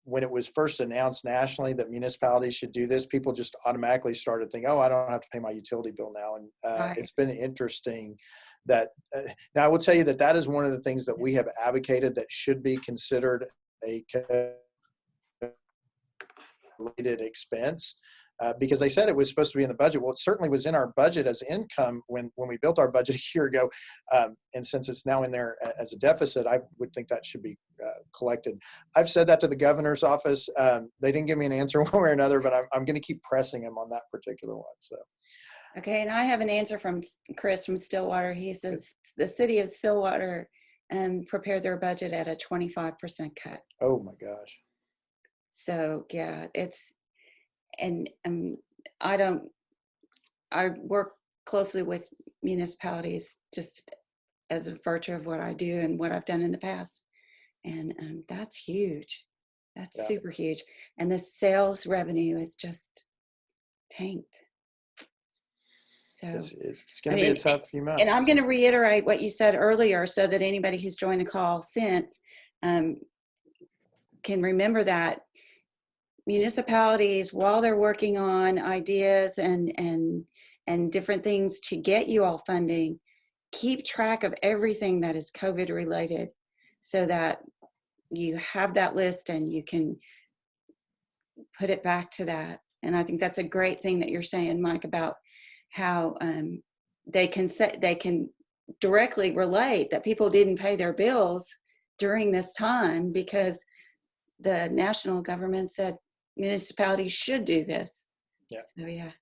when it was first announced nationally that municipalities should do this. People just automatically started thinking, oh, I don't have to pay my utility bill now. And Right. It's been interesting that now I will tell you that is one of the things that we have advocated that should be considered a related expense because they said it was supposed to be in the budget. Well, it certainly was in our budget as income when we built our budget a year ago. And since it's now in there as a deficit, I would think that should be collected. I've said that to the governor's office. They didn't give me an answer one way or another, but I'm going to keep pressing him on that particular one. So. Okay, and I have an answer from Chris from Stillwater. He says the city of Stillwater prepared their budget at a 25% cut. Oh my gosh. So yeah, and I work closely with municipalities just as a virtue of what I do and what I've done in the past. And that's huge. That's super huge. And the sales revenue is just tanked. So it's going to be a tough few months. And I'm going to reiterate what you said earlier so that anybody who's joined the call since can remember that municipalities, while they're working on ideas and different things to get you all funding, keep track of everything that is COVID related so that you have that list and you can put it back to that. And I think that's a great thing that you're saying, Mike, about how they can directly relate that people didn't pay their bills during this time because the national government said municipalities should do this. Yeah. So yeah.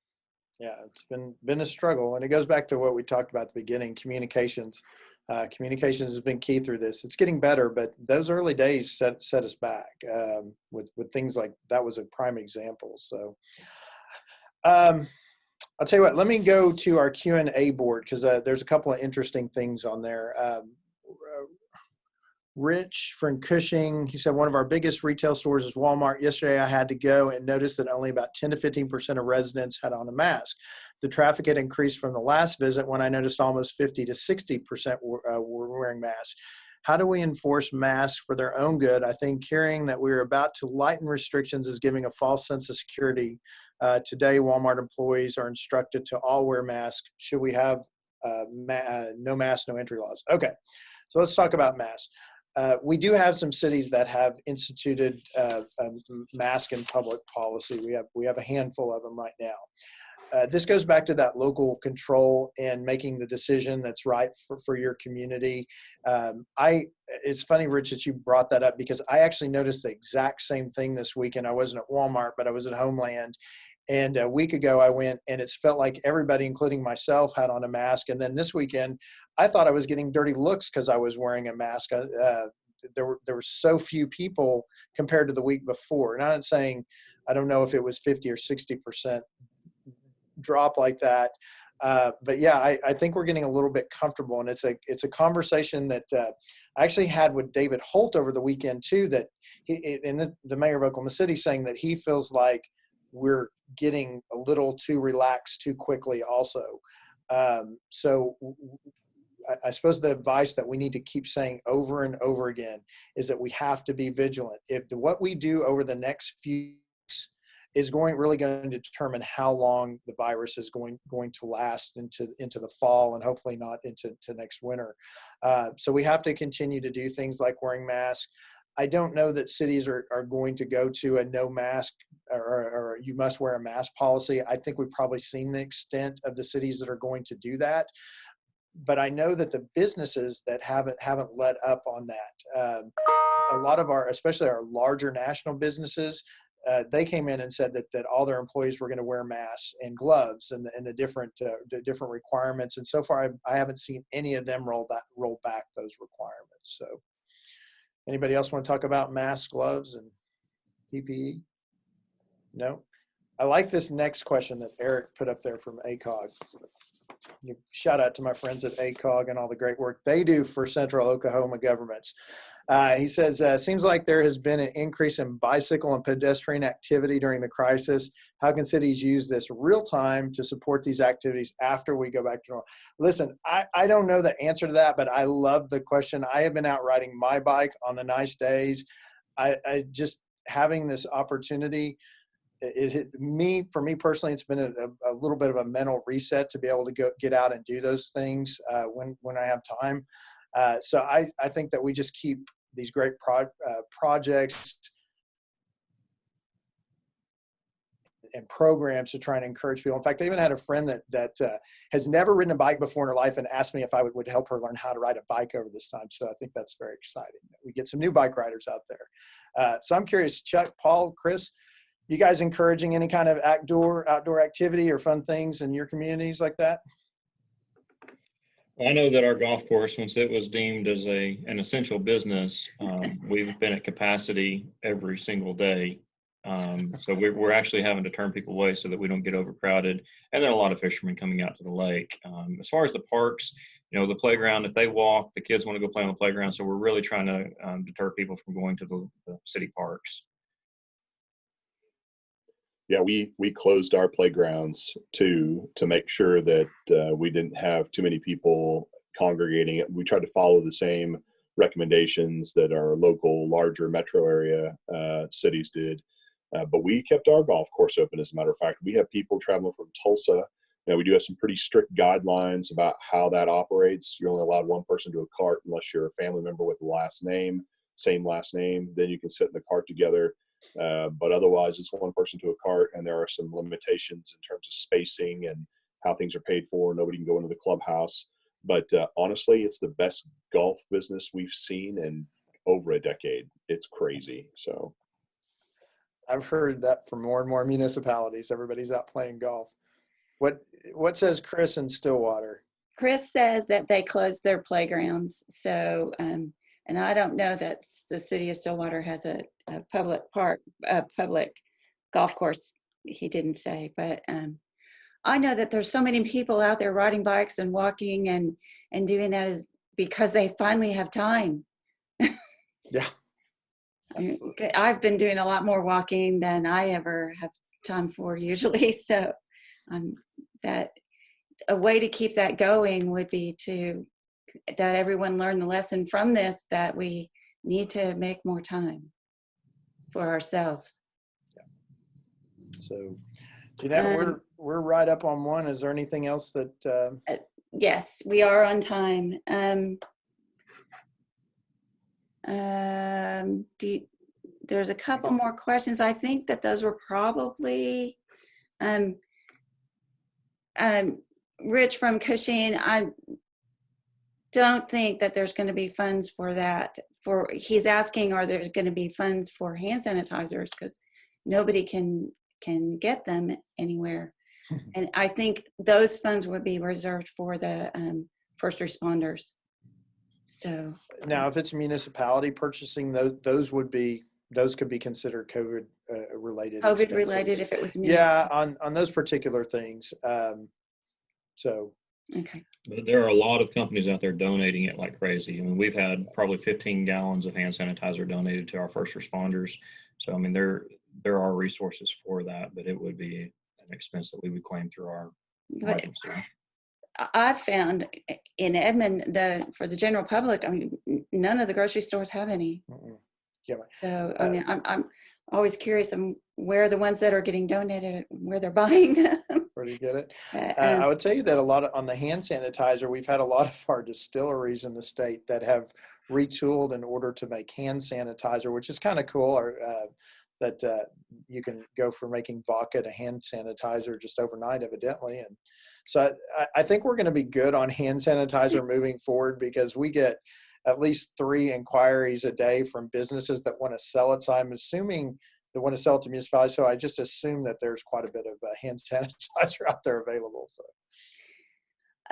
Yeah, it's been a struggle, and it goes back to what we talked about at the beginning. Communications has been key through this. It's getting better, but those early days set us back with things like that. Was a prime example. So I'll tell you what. Let me go to our Q&A board because there's a couple of interesting things on there. Rich from Cushing, he said, one of our biggest retail stores is Walmart. Yesterday, I had to go and noticed that only about 10 to 15% of residents had on a mask. The traffic had increased from the last visit when I noticed almost 50 to 60% were wearing masks. How do we enforce masks for their own good? I think hearing that we're about to lighten restrictions is giving a false sense of security. Today, Walmart employees are instructed to all wear masks. Should we have no mask, no entry laws? Okay, so let's talk about masks. We do have some cities that have instituted mask in public policy. We have a handful of them right now. This goes back to that local control and making the decision that's right for your community. It's funny, Rich, that you brought that up because I actually noticed the exact same thing this weekend. I wasn't at Walmart, but I was at Homeland. And a week ago I went and it's felt like everybody, including myself, had on a mask. And then this weekend, I thought I was getting dirty looks because I was wearing a mask. There were so few people compared to the week before. And I'm not saying, I don't know if it was 50 or 60% drop like that. But yeah, I think we're getting a little bit comfortable, and it's a conversation that I actually had with David Holt over the weekend too. That the mayor of Oklahoma City saying that he feels like we're getting a little too relaxed too quickly also. So I suppose the advice that we need to keep saying over and over again is that we have to be vigilant. If what we do over the next few weeks is really going to determine how long the virus is going to last into the fall and hopefully not into next winter. So we have to continue to do things like wearing masks. I don't know that cities are going to go to a no mask or you must wear a mask policy. I think we've probably seen the extent of the cities that are going to do that. But I know that the businesses that haven't let up on that, a lot of especially our larger national businesses, they came in and said that all their employees were going to wear masks and gloves and the different requirements. And so far, I haven't seen any of them roll back those requirements. So. Anybody else want to talk about masks, gloves, and PPE? No? I like this next question that Eric put up there from ACOG. Shout out to my friends at ACOG and all the great work they do for Central Oklahoma governments. He says, seems like there has been an increase in bicycle and pedestrian activity during the crisis. How can cities use this real time to support these activities after we go back to normal? Listen, I don't know the answer to that, but I love the question. I have been out riding my bike on the nice days. I just having this opportunity, for me personally, it's been a little bit of a mental reset to be able to get out and do those things when I have time. So I think that we just keep these great projects and programs to try and encourage people. In fact, I even had a friend that has never ridden a bike before in her life and asked me if I would help her learn how to ride a bike over this time. So I think that's very exciting that we get some new bike riders out there. So I'm curious, Chuck, Paul, Chris, you guys encouraging any kind of outdoor activity or fun things in your communities like that? I know that our golf course, once it was deemed as an essential business, we've been at capacity every single day. So we're actually having to turn people away so that we don't get overcrowded. And then a lot of fishermen coming out to the lake. As far as the parks, the playground, if they walk, the kids want to go play on the playground. So we're really trying to deter people from going to the city parks. Yeah, we closed our playgrounds to make sure that we didn't have too many people congregating. We tried to follow the same recommendations that our local, larger metro area cities did. But we kept our golf course open. As a matter of fact, we have people traveling from Tulsa Now, we do have some pretty strict guidelines about how that operates. You're only allowed one person to a cart unless you're a family member with the last name, same last name. Then you can sit in the cart together. But otherwise, it's one person to a cart, and there are some limitations in terms of spacing and how things are paid for. Nobody can go into the clubhouse. But honestly, it's the best golf business we've seen in over a decade. It's crazy. So I've heard that from more and more municipalities. Everybody's out playing golf. What says Chris in Stillwater? Chris says that they closed their playgrounds. So, and I don't know that the city of Stillwater has a public park, a public golf course. He didn't say, but I know that there's so many people out there riding bikes and walking and doing that is because they finally have time. Yeah. Absolutely. I've been doing a lot more walking than I ever have time for usually. So that a way to keep that going would be that everyone learn the lesson from this, that we need to make more time for ourselves. Yeah. So, Jeanette, we're right up on one. Is there anything else that? Yes, we are on time. There's a couple more questions. I think that those were probably Rich from Cushing. I don't think that there's going to be funds for that. He's asking, are there going to be funds for hand sanitizers, because nobody can get them anywhere. And I think those funds would be reserved for the first responders. So now, if it's a municipality purchasing those could be considered COVID related. COVID related if it was yeah, on those particular things. So okay. But there are a lot of companies out there donating it like crazy. I mean, we've had probably 15 gallons of hand sanitizer donated to our first responders. So I mean, there are resources for that, but it would be an expense that we would claim through our margins. I've found in Edmond, for the general public, I mean, none of the grocery stores have any. Yeah. So I mean, I'm always curious where the ones that are getting donated, where they're buying. Where do you get it? I would tell you that a lot on the hand sanitizer, we've had a lot of our distilleries in the state that have retooled in order to make hand sanitizer, which is kind of cool. Or that you can go from making vodka to hand sanitizer just overnight, evidently. And so I think we're going to be good on hand sanitizer moving forward, because we get at least 3 inquiries a day from businesses that want to sell it. So I'm assuming they want to sell it to municipalities. So I just assume that there's quite a bit of hand sanitizer out there available. So.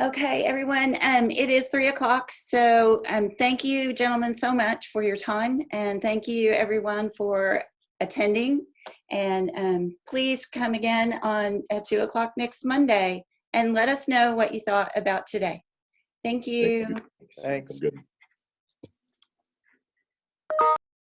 Okay, everyone, it is 3:00. So thank you, gentlemen, so much for your time. And thank you, everyone, for attending. And please come again at 2:00 next Monday and let us know what you thought about today. Thank you. Thanks. Good.